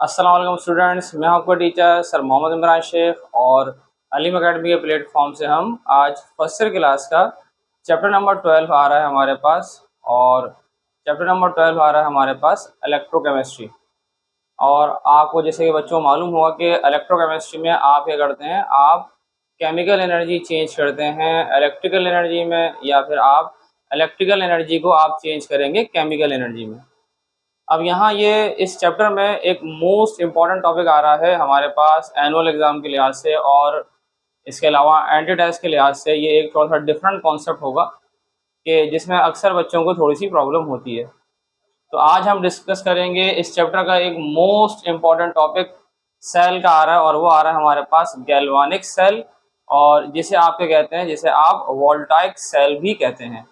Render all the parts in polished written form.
अस्सलाम वालेकुम स्टूडेंट्स, मैं आपका टीचर सर मोहम्मद इमरान शेख और अलीम अकेडमी के प्लेटफॉर्म से हम आज फर्स्ट ईयर क्लास का चैप्टर नंबर 12 आ रहा है हमारे पास। और चैप्टर नंबर 12 आ रहा है हमारे पास इलेक्ट्रोकेमिस्ट्री। और आपको जैसे कि बच्चों को मालूम होगा कि इलेक्ट्रोकेमिस्ट्री में आप क्या करते हैं, आप केमिकल एनर्जी चेंज करते हैं इलेक्ट्रिकल एनर्जी में, या फिर आप इलेक्ट्रिकल एनर्जी को आप चेंज करेंगे केमिकल एनर्जी में। अब यहाँ ये इस चैप्टर में एक मोस्ट इम्पॉर्टेंट टॉपिक आ रहा है हमारे पास एनुअल एग्ज़ाम के लिहाज से, और इसके अलावा एंटी टेस्ट के लिहाज से ये एक थोड़ा सा डिफरेंट कॉन्सेप्ट होगा कि जिसमें अक्सर बच्चों को थोड़ी सी प्रॉब्लम होती है। तो आज हम डिस्कस करेंगे इस चैप्टर का एक मोस्ट इम्पॉर्टेंट टॉपिक सेल का आ रहा है, और वो आ रहा है हमारे पास गैल्वानिक सेल, और जिसे आप क्या कहते हैं, जिसे आप वोल्टाइक सेल भी कहते हैं।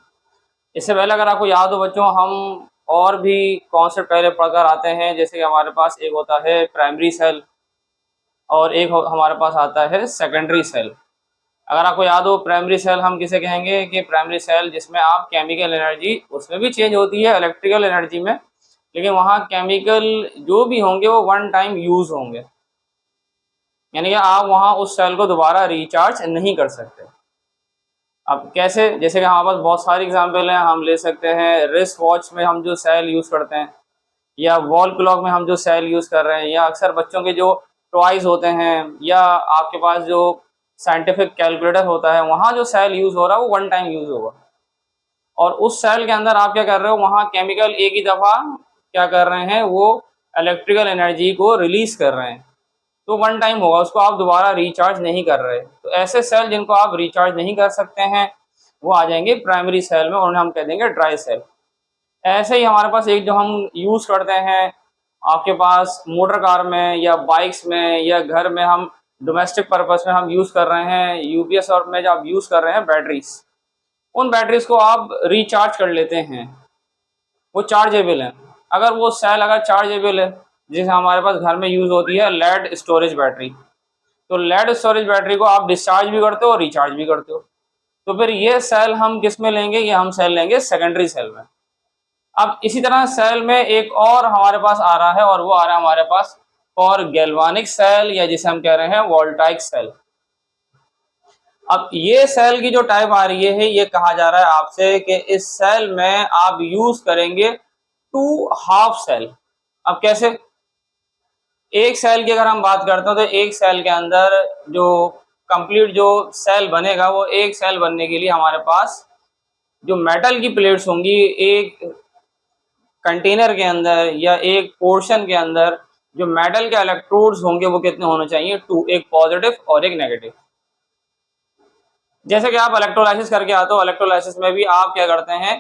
इससे पहले अगर आपको याद हो बच्चों, हम और भी कॉन्सेप्ट पहले पढ़कर आते हैं, जैसे कि हमारे पास एक होता है प्राइमरी सेल और एक हमारे पास आता है सेकेंडरी सेल। अगर आपको याद हो, प्राइमरी सेल हम किसे कहेंगे कि प्राइमरी सेल जिसमें आप केमिकल एनर्जी उसमें भी चेंज होती है इलेक्ट्रिकल एनर्जी में, लेकिन वहाँ केमिकल जो भी होंगे वो वन टाइम यूज़ होंगे, यानी कि आप वहाँ उस सेल को दोबारा रिचार्ज नहीं कर सकते। अब कैसे, जैसे कि हमारे पास बहुत सारी एग्जाम्पल हैं, हम ले सकते हैं रिस्ट वॉच में हम जो सेल यूज़ करते हैं, या वॉल क्लॉक में हम जो सेल यूज़ कर रहे हैं, या अक्सर बच्चों के जो टॉयज़ होते हैं, या आपके पास जो साइंटिफिक कैलकुलेटर होता है, वहाँ जो सेल यूज़ हो रहा है वो वन टाइम यूज़ होगा। और उस सेल के अंदर आप क्या कर रहे हो, वहाँ केमिकल एक ही दफ़ा क्या कर रहे हैं, वो इलेक्ट्रिकल एनर्जी को रिलीज़ कर रहे हैं, तो वन टाइम होगा, उसको आप दोबारा रिचार्ज नहीं कर रहे। तो ऐसे सेल जिनको आप रिचार्ज नहीं कर सकते हैं वो आ जाएंगे प्राइमरी सेल में, और उन्हें हम कह देंगे ड्राई सेल। ऐसे ही हमारे पास एक जो हम यूज़ करते हैं आपके पास मोटर कार में या बाइक्स में या घर में, हम डोमेस्टिक पर्पस में हम यूज़ कर रहे हैं यूपीएस, और में जब यूज़ कर रहे हैं बैटरीज, उन बैटरीज को आप रिचार्ज कर लेते हैं, वो चार्जेबल हैं। अगर वो सेल अगर चार्जेबल है, जैसे हमारे पास घर में यूज़ होती है लेड स्टोरेज बैटरी, तो लेड स्टोरेज बैटरी को आप डिस्चार्ज भी करते हो और रिचार्ज भी करते हो। तो फिर ये सेल हम किस में लेंगे, ये हम सेल लेंगे सेकेंडरी सेल में। अब इसी तरह सेल में एक और हमारे पास आ रहा है, और वो आ रहा है हमारे पास फॉर गैल्वानिक सेल, या जिसे हम कह रहे हैं वोल्टाइक सेल। अब ये सेल की जो टाइप आ रही है, ये कहा जा रहा है आपसे कि इस सेल में आप यूज करेंगे टू हाफ सेल। अब कैसे, एक सेल की अगर हम बात करते हैं तो एक सेल के अंदर जो कंप्लीट जो सेल बनेगा, वो एक सेल बनने के लिए हमारे पास जो मेटल की प्लेट्स होंगी एक कंटेनर के अंदर या एक पोर्शन के अंदर, जो मेटल के इलेक्ट्रोड्स होंगे वो कितने होने चाहिए, टू, एक पॉजिटिव और एक नेगेटिव। जैसे कि आप इलेक्ट्रोलाइसिस करके आते हो, इलेक्ट्रोलाइसिस में भी आप क्या करते हैं,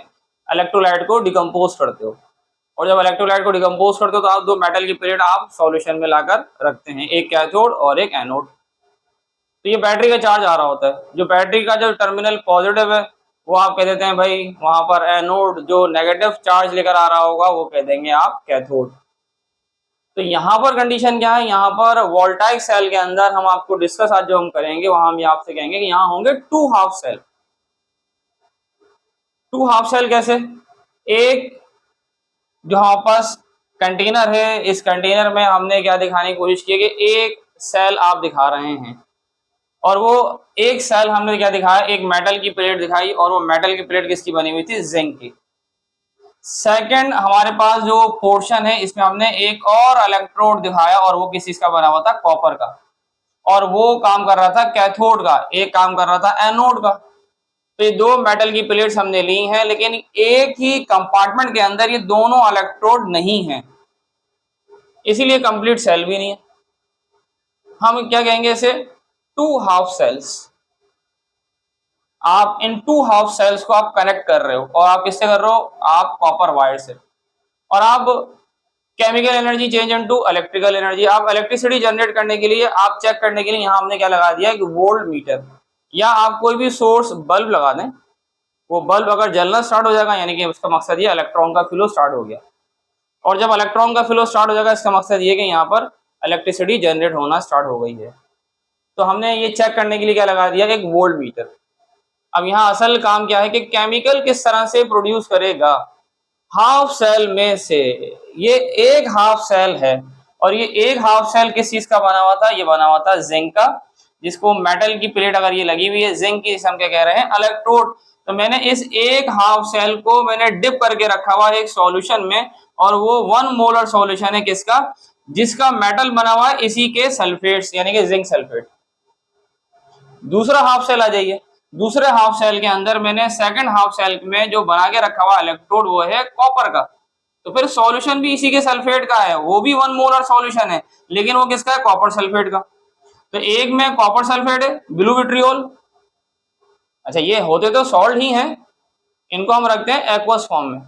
इलेक्ट्रोलाइट को डिकम्पोज करते हो, और जब इलेक्ट्रोलाइट को डिकम्पोज करते हो तो आप दो मेटल की प्लेट आप सॉल्यूशन में लाकर रखते हैं, एक कैथोड और एक एनोड। तो ये बैटरी का चार्ज आ रहा होता है, जो बैटरी का जो टर्मिनल पॉजिटिव है वो आप कह देते हैं भाई वहां पर एनोड, जो नेगेटिव चार्ज लेकर आ रहा होगा वो कह देंगे आप कैथोड। तो यहाँ पर कंडीशन क्या है, यहाँ पर वोल्टाइक सेल के अंदर हम आपको डिस्कस आज जो हम करेंगे, वहां हम आपसे कहेंगे कि यहाँ होंगे two half cell. Two half cell कैसे, एक जो हमारे पास कंटेनर है, इस कंटेनर में हमने क्या दिखाने की कोशिश की कि एक सेल आप दिखा रहे हैं, और वो एक सेल हमने क्या दिखाया, एक मेटल की प्लेट दिखाई, और वो मेटल की प्लेट किसकी बनी हुई थी, जिंक की। सेकंड हमारे पास जो पोर्शन है, इसमें हमने एक और इलेक्ट्रोड दिखाया, और वो किस चीज का बना हुआ था, कॉपर का, और वो काम कर रहा था कैथोड का, एक काम कर रहा था एनोड का। तो ये दो मेटल की प्लेट्स हमने ली हैं, लेकिन एक ही कंपार्टमेंट के अंदर ये दोनों इलेक्ट्रोड नहीं है, इसीलिए कंप्लीट सेल भी नहीं है। हम क्या कहेंगे इसे, टू हाफ सेल्स। आप इन टू हाफ सेल्स को आप कनेक्ट कर रहे हो, और आप किससे कर रहे हो, आप कॉपर वायर से। और आप chemical energy change into electrical energy, आप इलेक्ट्रिसिटी जनरेट करने के लिए, आप चेक करने के लिए यहाँ हमने क्या लगा दिया कि वोल्ट मीटर, या आप कोई भी सोर्स बल्ब लगा दें, वो बल्ब अगर जलना स्टार्ट हो जाएगा यानी कि उसका मकसद ये इलेक्ट्रॉन का फ्लो स्टार्ट हो गया, और जब इलेक्ट्रॉन का फ्लो स्टार्ट हो जाएगा इसका मकसद ये कि यहाँ पर इलेक्ट्रिसिटी जनरेट होना स्टार्ट हो गई है। तो हमने ये चेक करने के लिए क्या लगा दिया, एक वोल्ट मीटर। अब यहाँ असल काम क्या है कि केमिकल किस तरह से प्रोड्यूस करेगा, हाफ सेल में से, ये एक हाफ सेल है और ये एक हाफ शेल किस चीज का बना हुआ था, ये बना हुआ था जिंक का, जिसको मेटल की प्लेट अगर ये लगी हुई है जिंक की, हम क्या कह रहे हैं इलेक्ट्रोड। तो मैंने इस एक हाफ शेल को मैंने डिप करके रखा हुआ है एक सॉल्यूशन में, और वो 1 मोलर सॉल्यूशन है किसका, जिसका मेटल बना हुआ है इसी के सल्फेट्स यानी कि जिंक सल्फेट। दूसरा हाफ शेल आ जाइए, दूसरे हाफ शेल के अंदर मैंने सेकंड हाफ शेल में जो बना के रखा हुआ इलेक्ट्रोड वो है कॉपर का। तो फिर सॉल्यूशन भी इसी के सल्फेट का है, वो भी 1 मोलर सॉल्यूशन है, लेकिन वो किसका है, कॉपर सल्फेट का। तो एक में कॉपर सल्फेट है, ब्लू विट्रियोल। अच्छा ये होते तो सॉल्ट ही हैं, इनको हम रखते हैं एक्वस फॉर्म में।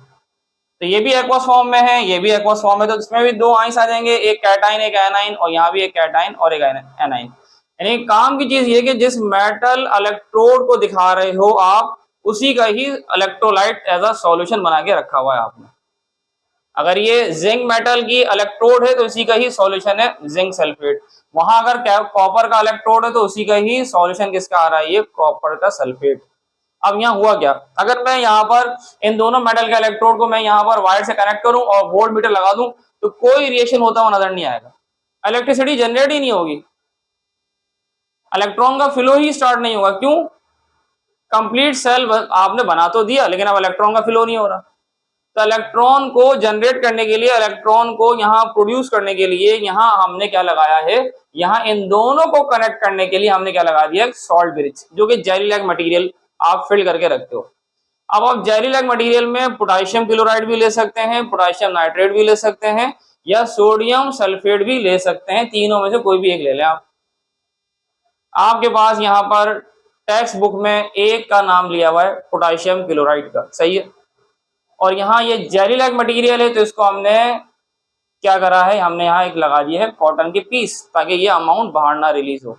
तो ये भी एक्वस फॉर्म में है, ये भी एक्वस फॉर्म है, तो इसमें भी 2 आइंस आ जाएंगे, एक कैटाइन एक एनाइन, और यहाँ भी एक कैटाइन और एक एनाइन। यानी काम की चीज ये कि जिस मेटल इलेक्ट्रोड को दिखा रहे हो आप, उसी का ही इलेक्ट्रोलाइट एज अ सॉल्यूशन बना के रखा हुआ है आपने। अगर ये जिंक मेटल की इलेक्ट्रोड है तो इसी का ही सॉल्यूशन है जिंक सल्फेट। वहां अगर कॉपर का इलेक्ट्रोड है तो उसी का ही सॉल्यूशन किसका आ रहा है, ये कॉपर का सल्फेट। अब यहाँ हुआ क्या, अगर मैं यहाँ पर इन दोनों मेटल के इलेक्ट्रोड को मैं यहाँ पर वायर से कनेक्ट करूं और वोल्ट मीटर लगा दूं, तो कोई रिएक्शन होता हुआ नजर नहीं आएगा, इलेक्ट्रिसिटी जनरेट ही नहीं होगी, इलेक्ट्रॉन का फ्लो ही स्टार्ट नहीं होगा। क्यों, कंप्लीट सेल आपने बना तो दिया लेकिन अब इलेक्ट्रॉन का फ्लो नहीं हो रहा। तो इलेक्ट्रॉन को जनरेट करने के लिए, इलेक्ट्रॉन को यहाँ प्रोड्यूस करने के लिए यहाँ हमने क्या लगाया है, यहाँ इन दोनों को कनेक्ट करने के लिए हमने क्या लगा दिया, सॉल्ट ब्रिज, जो कि जेली लाइक मटेरियल आप फिल करके रखते हो। अब आप जेली लाइक मटेरियल में पोटेशियम क्लोराइड भी ले सकते हैं, पोटेशियम नाइट्रेट भी ले सकते हैं, या सोडियम सल्फेट भी ले सकते हैं, तीनों में से कोई भी एक ले लें आप। आपके पास यहाँ पर टेक्स्ट बुक में एक का नाम लिया हुआ है पोटेशियम क्लोराइड का, सही है, और यहाँ ये जेली लाइक मटेरियल है, तो इसको हमने क्या करा है, हमने यहाँ एक लगा दिया है कॉटन के पीस, ताकि ये अमाउंट बाहर ना रिलीज हो।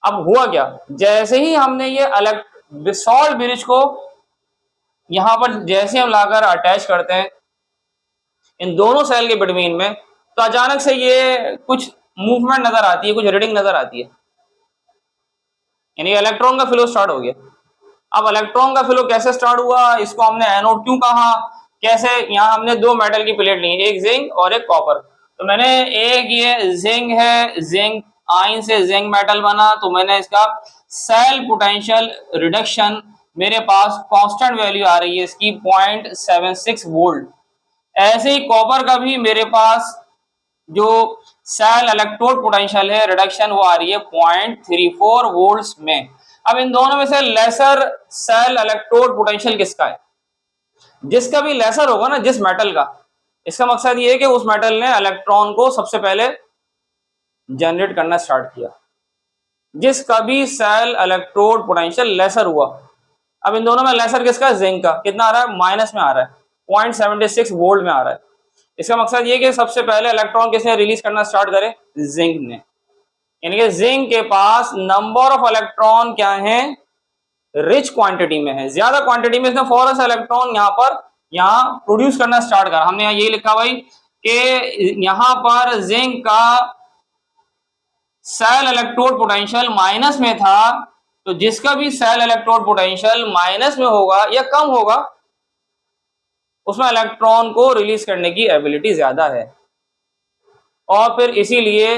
अब हुआ क्या, जैसे ही हमने ये सॉल्ट ब्रिज को यहाँ पर जैसे हम लाकर अटैच करते हैं इन दोनों सेल के बिटवीन में, तो अचानक से ये कुछ मूवमेंट नजर आती है, कुछ रीडिंग नजर आती है, यानी इलेक्ट्रॉन का फ्लो स्टार्ट हो गया। अब इलेक्ट्रॉन का फ्लो कैसे स्टार्ट हुआ, इसको हमने एनोड क्यों कहा, कैसे, यहाँ हमने 2 मेटल की प्लेट ली, एक जिंक और एक कॉपर। तो मैंने एक ये जिंक है, जिंक आयन से जिंक मेटल बना, तो मैंने इसका सेल पोटेंशियल रिडक्शन मेरे पास कांस्टेंट वैल्यू आ रही है इसकी 0.76 वोल्ट। ऐसे ही कॉपर का भी मेरे पास जो सेल इलेक्ट्रोड पोटेंशियल है रिडक्शन, वो आ रही है 0.34 वोल्ट्स में। अब इन दोनों में से लेसर सेल इलेक्ट्रोड पोटेंशियल किसका है, जिसका भी लेसर होगा ना, जिस मेटल का, इसका मकसद ये है कि उस मेटल ने इलेक्ट्रॉन को सबसे पहले जनरेट करना स्टार्ट किया। जिसका भी सेल इलेक्ट्रोड पोटेंशियल लेसर हुआ, अब इन दोनों में लेसर किसका, जिंक का, कितना आ रहा है, माइनस में आ रहा है, 0.76 वोल्ट में आ रहा है। इसका मकसद ये कि सबसे पहले इलेक्ट्रॉन किसने रिलीज करना स्टार्ट करे, जिंक ने। यानी कि जिंक के पास नंबर ऑफ इलेक्ट्रॉन क्या है, रिच क्वांटिटी में है, ज्यादा क्वांटिटी में, इसने फौरन से इलेक्ट्रॉन यहाँ प्रोड्यूस करना स्टार्ट करा। हमने यहाँ ये लिखा भाई कि यहाँ पर जिंक का सेल इलेक्ट्रोड पोटेंशियल माइनस में था, तो जिसका भी सेल इलेक्ट्रोड पोटेंशियल माइनस में होगा या कम होगा, उसमें इलेक्ट्रॉन को रिलीज करने की एबिलिटी ज्यादा है। और फिर इसीलिए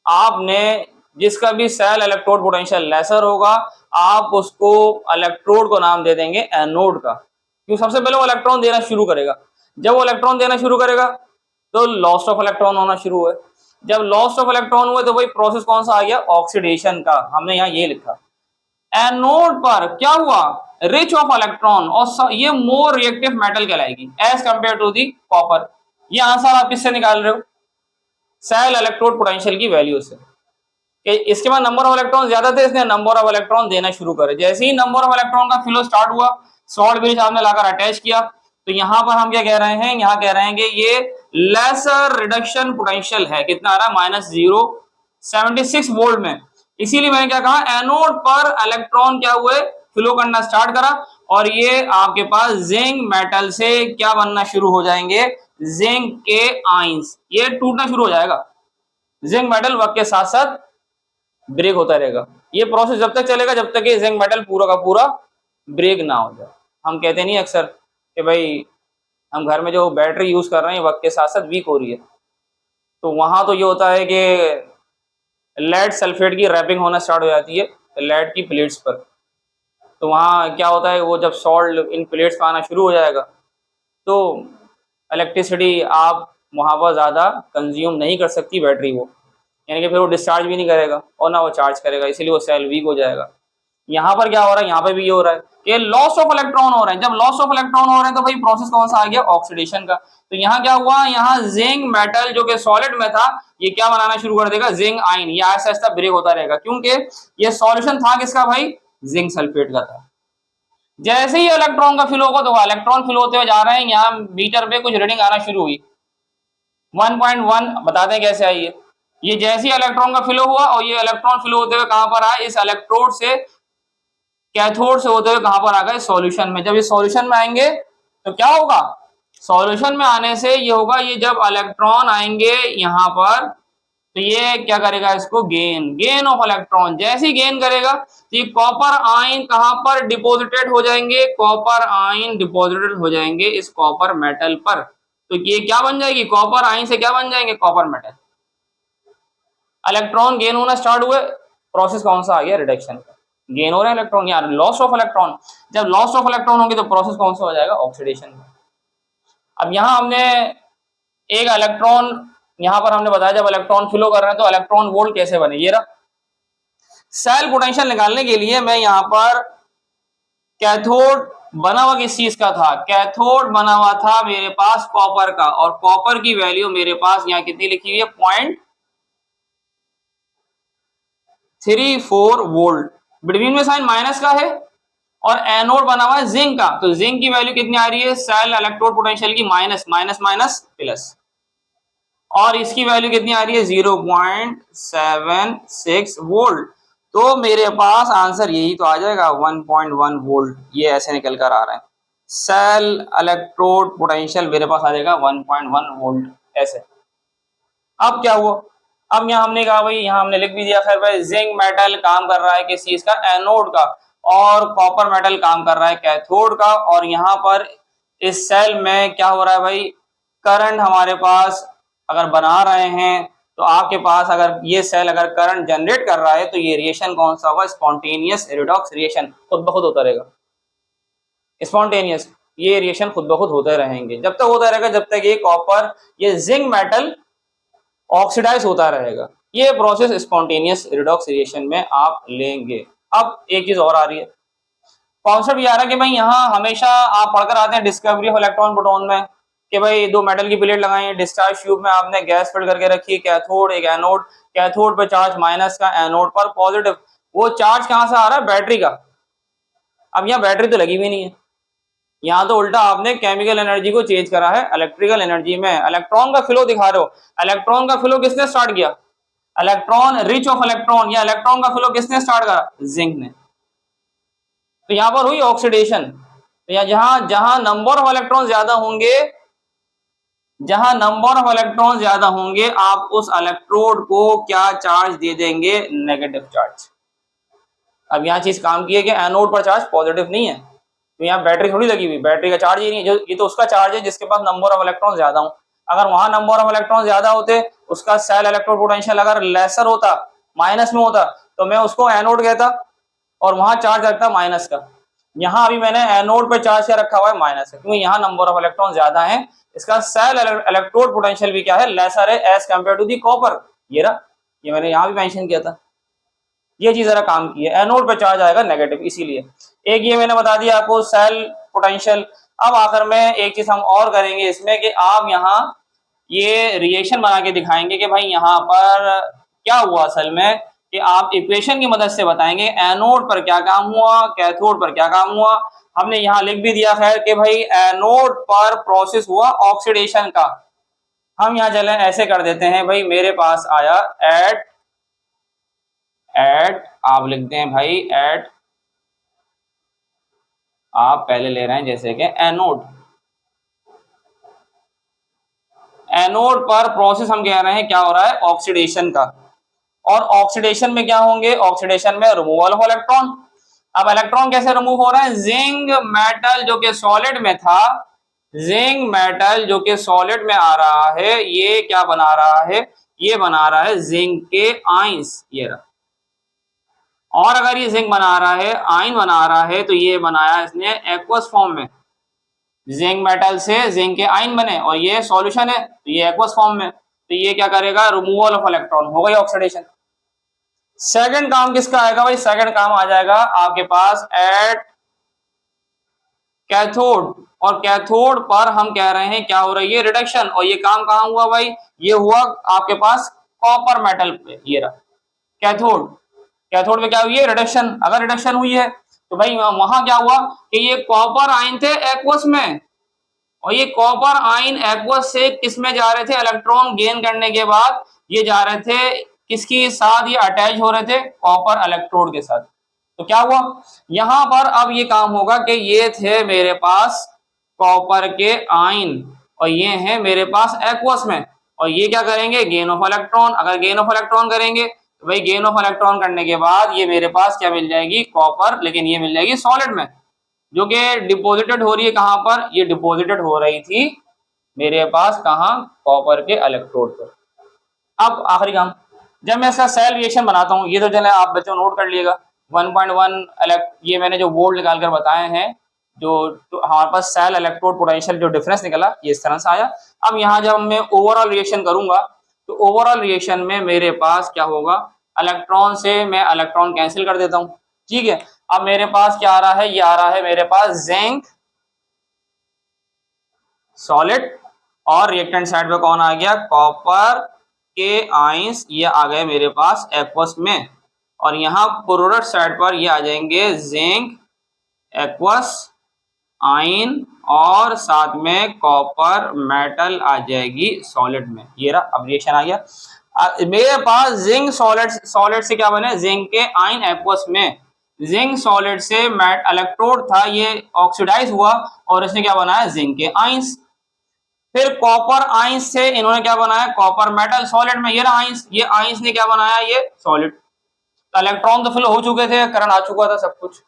आपने जिसका भी सेल इलेक्ट्रोड पोटेंशियल लेसर होगा, आप उसको इलेक्ट्रोड को नाम दे देंगे एनोड का, क्योंकि सबसे पहले वो इलेक्ट्रॉन देना शुरू करेगा। जब वो इलेक्ट्रॉन देना शुरू करेगा तो लॉस्ट ऑफ इलेक्ट्रॉन होना शुरू हुए। जब लॉस्ट ऑफ इलेक्ट्रॉन हुए तो वही प्रोसेस कौन सा आ गया, ऑक्सीडेशन का। हमने यहाँ ये लिखा एनोड पर क्या हुआ, रिच ऑफ इलेक्ट्रॉन, और ये मोर रिएक्टिव मेटल कहलाएगी as compare to the copper. ये आंसर आप किससे निकाल रहे हो, सेल इलेक्ट्रोड पोटेंशियल की वैल्यू से। इसके बाद नंबर ऑफ इलेक्ट्रॉन ज्यादा थे, इसने नंबर ऑफ इलेक्ट्रॉन देना शुरू करे। जैसे ही नंबर ऑफ इलेक्ट्रॉन का फ्लो स्टार्ट हुआ, सॉल्ट ब्रिज आपने लाकर अटैच किया, तो यहां पर हम क्या कह रहे हैं, यहाँ कह रहे हैं कि ये लेसर रिडक्शन पोटेंशियल है, कितना आ रहा है, -0.76 वोल्ट में। इसीलिए मैंने क्या कहा, एनोड पर इलेक्ट्रॉन क्या हुए, फ्लो करना स्टार्ट करा, और ये आपके पास जिंक मेटल से क्या बनना शुरू हो जाएंगे, जिंक के आयंस, ये टूटना शुरू हो जाएगा। जिंक मेटल वक्त के साथ साथ ब्रेक होता रहेगा। ये प्रोसेस जब तक चलेगा जब तक ये जिंक मेटल पूरा का पूरा ब्रेक ना हो जाए। हम कहते नहीं अक्सर कि भाई हम घर में जो बैटरी यूज कर रहे हैं वक्त के साथ साथ वीक हो रही है, तो वहां तो ये होता है कि लेड सल्फेट की रैपिंग होना स्टार्ट हो जाती है लेड की प्लेट्स पर। तो वहाँ क्या होता है, वो जब सॉल्ट इन प्लेट्स पर आना शुरू हो जाएगा तो इलेक्ट्रिसिटी आप वहाँ पर ज़्यादा कंज्यूम नहीं कर सकती बैटरी वो, यानी कि फिर वो डिस्चार्ज भी नहीं करेगा और ना वो चार्ज करेगा, इसीलिए वो सेल वीक हो जाएगा। यहाँ पर क्या हो रहा है, यहाँ पे भी ये हो रहा है कि लॉस ऑफ इलेक्ट्रॉन हो रहे हैं। जब लॉस ऑफ इलेक्ट्रॉन हो रहे हैं तो भाई प्रोसेस कौन सा आ गया, ऑक्सीडेशन का। तो यहाँ क्या हुआ, यहाँ जिंक मेटल जो कि सॉलिड में था ये क्या बनाना शुरू कर देगा, जिंक आयन। ये ऐसा ऐसा ब्रेक होता रहेगा क्योंकि ये सॉल्यूशन था किसका भाई, जिंक सल्फेट का था। जैसे ही इलेक्ट्रॉन का फ्लो होगा तो इलेक्ट्रॉन फ्लो होते हुए जा रहे हैं, यहाँ मीटर पे कुछ रीडिंग आना शुरू हुई 1.1, बताते हैं कैसे आई है। ये जैसे ही इलेक्ट्रॉन का फ्लो हुआ और ये इलेक्ट्रॉन फ्लो होते हुए कहां पर आए, इस इलेक्ट्रोड से कैथोड से होते हुए कहां पर आ गए, सॉल्यूशन में। जब ये सॉल्यूशन में आएंगे तो क्या होगा, सॉल्यूशन में आने से ये होगा, ये जब इलेक्ट्रॉन आएंगे यहाँ पर तो ये क्या करेगा, इसको गेन ऑफ इलेक्ट्रॉन। जैसे ही गेन करेगा तो ये कॉपर आयन कहां पर डिपॉजिटेड हो जाएंगे, कॉपर आयन डिपॉजिटेड हो जाएंगे इस कॉपर मेटल पर। तो ये क्या बन जाएगी, कॉपर आयन से क्या बन जाएंगे, कॉपर मेटल। इलेक्ट्रॉन गेन होना स्टार्ट हुए, प्रोसेस कौन सा आ गया, रिडक्शन का। गेन हो रहे हैं इलेक्ट्रॉन, यार लॉस ऑफ इलेक्ट्रॉन। जब लॉस ऑफ इलेक्ट्रॉन होंगे तो प्रोसेस कौन सा हो जाएगा, ऑक्सीडेशन का। अब यहां हमने एक इलेक्ट्रॉन, यहां पर हमने बताया जब इलेक्ट्रॉन फ्लो कर रहे हैं तो इलेक्ट्रॉन वोल्ट कैसे बने, ये रहा। सेल पोटेंशियल निकालने के लिए मैं यहां पर कैथोड बना हुआ किस चीज का था, कैथोड बना हुआ था मेरे पास कॉपर का, और कॉपर की वैल्यू मेरे पास यहाँ कितनी लिखी हुई है, 0.34 वोल्ट। बिटवीन में साइन माइनस का है और एनोड बना हुआ है जिंक का, तो जिंक की वैल्यू कितनी आ रही है, सेल इलेक्ट्रोड पोटेंशियल की माइनस माइनस माइनस प्लस, और इसकी वैल्यू कितनी आ रही है, 0.76 वोल्ट। तो मेरे पास आंसर यही तो आ जाएगा 1.1 वोल्ट, ये ऐसे निकल कर आ रहा है। सेल इलेक्ट्रोड पोटेंशियल मेरे पास आ जाएगा 1.1 वोल्ट ऐसे। अब क्या हुआ, अब यहाँ हमने कहा भाई, यहाँ हमने लिख भी दिया, खैर भाई जिंक मेटल काम कर रहा है किस चीज का, एनोड का, और कॉपर मेटल काम कर रहा है कैथोड का। और यहाँ पर इस सेल में क्या हो रहा है भाई, करंट हमारे पास अगर बना रहे हैं तो आपके पास अगर ये सेल अगर करंट जनरेट कर रहा है तो ये रिएक्शन कौन सा होगा, स्पॉन्टेनियस रिडॉक्स रिएक्शन, खुद ब खुद होता रहेगा स्पॉन्टेनियस। ये रिएक्शन खुद ब खुद होते रहेंगे, जब तक होता रहेगा जब तक ये कॉपर, ये जिंक मेटल ऑक्सीडाइज होता रहेगा। ये प्रोसेस स्पॉन्टेनियस रिडॉक्स रिएक्शन में आप लेंगे। अब एक चीज और आ रही है, कॉन्सेप्ट ये आ रहा है कि भाई यहाँ हमेशा आप पढ़कर आते हैं डिस्कवरी ऑफ इलेक्ट्रॉन प्रोटॉन में कि भाई दो मेटल की प्लेट लगाई है, डिस्चार्ज ट्यूब में आपने गैस फिल करके रखी, कैथोड एक एनोड, कैथोड पे चार्ज माइनस का, एनोड पर पॉजिटिव। वो चार्ज कहां से आ रहा है, बैटरी का। अब यहाँ बैटरी तो लगी भी नहीं है, यहाँ तो उल्टा आपने केमिकल एनर्जी को चेंज करा है इलेक्ट्रिकल एनर्जी में। इलेक्ट्रॉन का फ्लो दिखा रहे हो, इलेक्ट्रॉन का फ्लो किसने स्टार्ट किया, इलेक्ट्रॉन रिच ऑफ इलेक्ट्रॉन, या इलेक्ट्रॉन का फ्लो किसने स्टार्ट करा, जिंक ने। तो यहाँ पर हुई ऑक्सीडेशन। तो यहाँ जहां जहां नंबर ऑफ इलेक्ट्रॉन ज्यादा होंगे, जहां नंबर ऑफ इलेक्ट्रॉन ज्यादा होंगे आप उस इलेक्ट्रोड को क्या चार्ज दे देंगे, नेगेटिव चार्ज। अब यहाँ चीज काम की है कि एनोड पर चार्ज पॉजिटिव नहीं है, तो यहाँ बैटरी थोड़ी लगी हुई, बैटरी का चार्ज ही नहीं है, ये तो उसका चार्ज है जिसके पास नंबर ऑफ इलेक्ट्रॉन ज्यादा हो। अगर वहां नंबर ऑफ इलेक्ट्रॉन ज्यादा होते, उसका सेल इलेक्ट्रोड पोटेंशियल अगर लेसर होता, माइनस में होता, तो मैं उसको एनोड कहता और वहां चार्ज रखता माइनस का। यहाँ अभी मैंने एनोड पे चार्ज क्या रखा हुआ है, माइनस है, क्योंकि यहाँ नंबर ऑफ इलेक्ट्रॉन ज्यादा है, इसका सेल इलेक्ट्रोड पोटेंशियल भी क्या है, लेसर है as compare to the copper. ये रहा, ये मैंने यहाँ भी मेंशन किया था, ये चीज जरा काम की है, एनोड पे चार्ज आएगा नेगेटिव, इसीलिए। एक ये मैंने बता दिया आपको सेल पोटेंशियल। अब आखिर में एक चीज हम और करेंगे इसमें कि आप यहाँ ये रिएक्शन बना के दिखाएंगे कि भाई यहाँ पर क्या हुआ असल में, कि आप इक्वेशन की मदद से बताएंगे एनोड पर क्या काम हुआ, कैथोड पर क्या काम हुआ। हमने यहाँ लिख भी दिया खैर कि भाई एनोड पर प्रोसेस हुआ ऑक्सीडेशन का। हम यहाँ चले ऐसे कर देते हैं, भाई मेरे पास आया एट आप लिखते हैं भाई एट, आप पहले ले रहे हैं जैसे कि एनोड, एनोड पर प्रोसेस हम कह रहे हैं क्या हो रहा है, ऑक्सीडेशन का। और ऑक्सीडेशन में क्या होंगे, ऑक्सीडेशन में रिमूवल ऑफ इलेक्ट्रॉन। अब इलेक्ट्रॉन कैसे रिमूव हो रहा है, जिंक मेटल जो कि सॉलिड में था जिंक मेटल जो कि सॉलिड में आ रहा है, ये क्या बना रहा है, ये बना रहा है जिंक के आयंस, ये रहा। और अगर ये जिंक बना रहा है, आयन बना रहा है, तो ये बनाया इसने एक्वस फॉर्म में। जिंक मेटल से जिंक के आयन बने और ये सॉल्यूशन है, तो ये एक्वस फॉर्म में, तो ये क्या करेगा, रिमूवल ऑफ इलेक्ट्रॉन, हो गई ऑक्सीडेशन। सेकंड काम किसका आएगा भाई, सेकंड काम आ जाएगा आपके पास एट कैथोड, और कैथोड पर हम कह रहे हैं क्या हो रही है, रिडक्शन। और ये काम कहां हुआ भाई, ये हुआ आपके पास कॉपर मेटल पे, ये रहा कैथोड। कैथोड में क्या हुई है, रिडक्शन। अगर रिडक्शन हुई है तो भाई वहां क्या हुआ कि ये कॉपर आयन थे एक्वस में, और ये कॉपर आयन एक्वस से किस में जा रहे थे, इलेक्ट्रॉन गेन करने के बाद ये जा रहे थे किसके साथ, ये अटैच हो रहे थे कॉपर इलेक्ट्रोड के साथ। तो क्या हुआ यहां पर, अब ये काम होगा कि ये थे मेरे पास कॉपर के आयन और ये हैं मेरे पास एक्वस में, और ये क्या करेंगे, गेन ऑफ इलेक्ट्रॉन। अगर गेन ऑफ इलेक्ट्रॉन करेंगे तो भाई गेन ऑफ इलेक्ट्रॉन करने के बाद ये मेरे पास क्या मिल जाएगी, कॉपर, लेकिन ये मिल जाएगी सॉलिड में, जो कि डिपॉजिटेड हो रही है कहां पर, ये डिपॉजिटेड हो रही थी मेरे पास कहां, कॉपर के इलेक्ट्रोड पर। अब आखिरी काम, जब मैं इसका सेल रिएक्शन बनाता हूं, ये तो चले आप बच्चों नोट कर लिएगा 1.1 ये मैंने जो वोल्ट निकाल कर बताए हैं, जो हमारे पास सेल इलेक्ट्रोड पोटेंशियल जो डिफरेंस निकला, ये इस तरह से आया। अब यहाँ जब मैं ओवरऑल रिएक्शन करूंगा तो ओवरऑल रिएक्शन में मेरे पास क्या होगा, इलेक्ट्रॉन से मैं इलेक्ट्रॉन कैंसिल कर देता हूं, ठीक है। अब मेरे पास क्या आ रहा है, ये आ रहा है मेरे पास जिंक सॉलिड, और रिएक्टेंट साइड पे कौन आ गया, कॉपर के आयंस, ये आ गए मेरे पास एक्वस में, और यहाँ प्रोडक्ट साइड पर ये आ जाएंगे जिंक एक्वस आयन, और साथ में कॉपर मेटल आ जाएगी सॉलिड में, ये रहा। अब रिएक्शन आ गया मेरे पास जिंक सॉलिड, सॉलिड से क्या बने, जिंक के आयन एक्वस में, जिंक सॉलिड से मैट इलेक्ट्रोड था, ये ऑक्सीडाइज हुआ और इसने क्या बनाया, जिंक के आयंस। फिर कॉपर आयंस से इन्होंने क्या बनाया, कॉपर मेटल सॉलिड में, ये रहा आयंस, ये आयंस ने क्या बनाया, ये सॉलिड। इलेक्ट्रॉन तो फिल हो चुके थे, करंट आ चुका था, सब कुछ,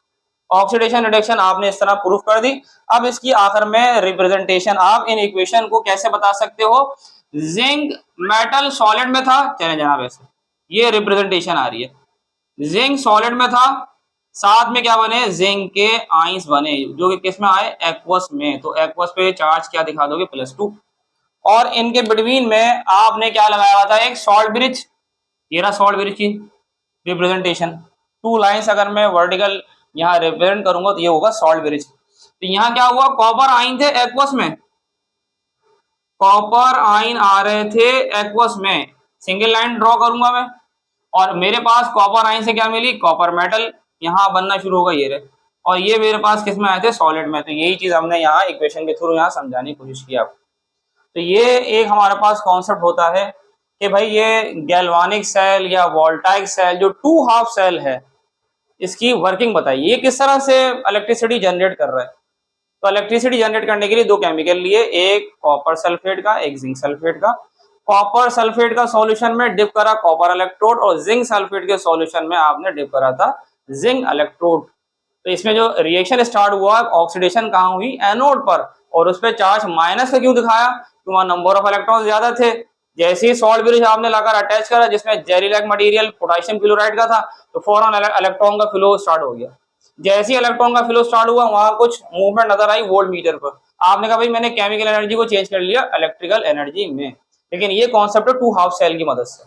ऑक्सीडेशन रिडक्शन आपने इस तरह प्रूफ कर दी। अब इसकी आखिर में रिप्रेजेंटेशन आप इन इक्वेशन को कैसे बता सकते हो, जिंक मेटल सॉलिड में था, चले जनाब ऐसे, ये रिप्रेजेंटेशन आ रही है, जिंक सॉलिड में था, साथ में क्या बने, जिंक के आयंस बने, जो कि किस में आए, एक्वस में, तो एक्वस पे चार्ज क्या दिखा दोगे, +2, और इनके बिटवीन में आपने क्या लगाया हुआ था, एक सॉल्ट ब्रिज, ये रहा सॉल्ट ब्रिज की रिप्रेजेंटेशन, 2 लाइंस अगर मैं वर्टिकल यहाँ रिप्रेजेंट करूंगा तो ये होगा सॉल्ट ब्रिज। तो यहाँ क्या हुआ, कॉपर आयन थे एक्वस में, कॉपर आयन आ रहे थे एक्वस में, सिंगल लाइन ड्रॉ करूंगा मैं, और मेरे पास कॉपर आयन से क्या मिली, कॉपर मेटल, यहाँ बनना शुरू होगा ये रहे, और ये मेरे पास किस में आए थे, सॉलिड में। तो यही चीज हमने यहाँ इक्वेशन के थ्रू यहाँ समझाने की कोशिश की आपको। तो ये एक हमारे पास कॉन्सेप्ट होता है कि भाई ये गैल्वानिक सेल या वोल्टाइक सेल जो 2 हाफ सेल है, इसकी वर्किंग बताइए, ये किस तरह से इलेक्ट्रिसिटी जनरेट कर रहा है। तो इलेक्ट्रिसिटी जनरेट करने के लिए 2 केमिकल लिए, एक कॉपर सल्फेट का, एक जिंक सल्फेट का। कॉपर सल्फेट का सॉल्यूशन में डिप करा कॉपर इलेक्ट्रोड, और जिंक सल्फेट के सॉल्यूशन में आपने डिप करा था जिंक इलेक्ट्रोड। तो इसमें जो रिएक्शन स्टार्ट हुआ, ऑक्सीडेशन कहाँ हुई, एनोड पर, और उस पर चार्ज माइनस का क्यों दिखाया, क्योंकि वहां नंबर ऑफ इलेक्ट्रॉन ज्यादा थे। जैसे ही सॉल्ट ब्रिज आपने लाकर अटैच करा जिसमें jelly like material potassium chloride का था, तो फौरन इलेक्ट्रॉन का फ्लो स्टार्ट हो गया। जैसे ही इलेक्ट्रॉन का फ्लो स्टार्ट हुआ, वहां कुछ मूवमेंट नजर आई वोल्ट मीटर पर, आपने कहा भाई मैंने केमिकल एनर्जी को चेंज कर लिया इलेक्ट्रिकल एनर्जी में। लेकिन ये कॉन्सेप्ट है 2 हाफ सेल की मदद से,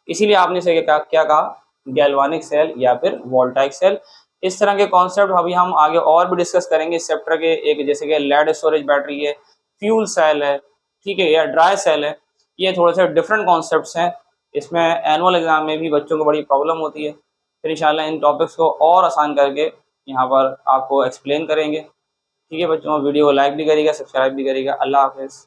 इसीलिए आपने से क्या कहा, गैल्वानिक सेल या फिर वोल्टाइक सेल। इस तरह के कॉन्सेप्ट अभी हम आगे और भी डिस्कस करेंगे इस चैप्टर के, एक जैसे कि लेड स्टोरेज बैटरी है, फ्यूल सेल है, ठीक है, या ड्राई सेल है, ये थोड़े से डिफरेंट कॉन्सेप्ट्स हैं। इसमें एनुअल एग्जाम में भी बच्चों को बड़ी प्रॉब्लम होती है। फिर इंशाल्लाह इन टॉपिक्स को और आसान करके यहाँ पर आपको एक्सप्लेन करेंगे। ठीक है बच्चों, वीडियो को लाइक भी करिएगा, सब्सक्राइब भी करिएगा। अल्लाह हाफिज़।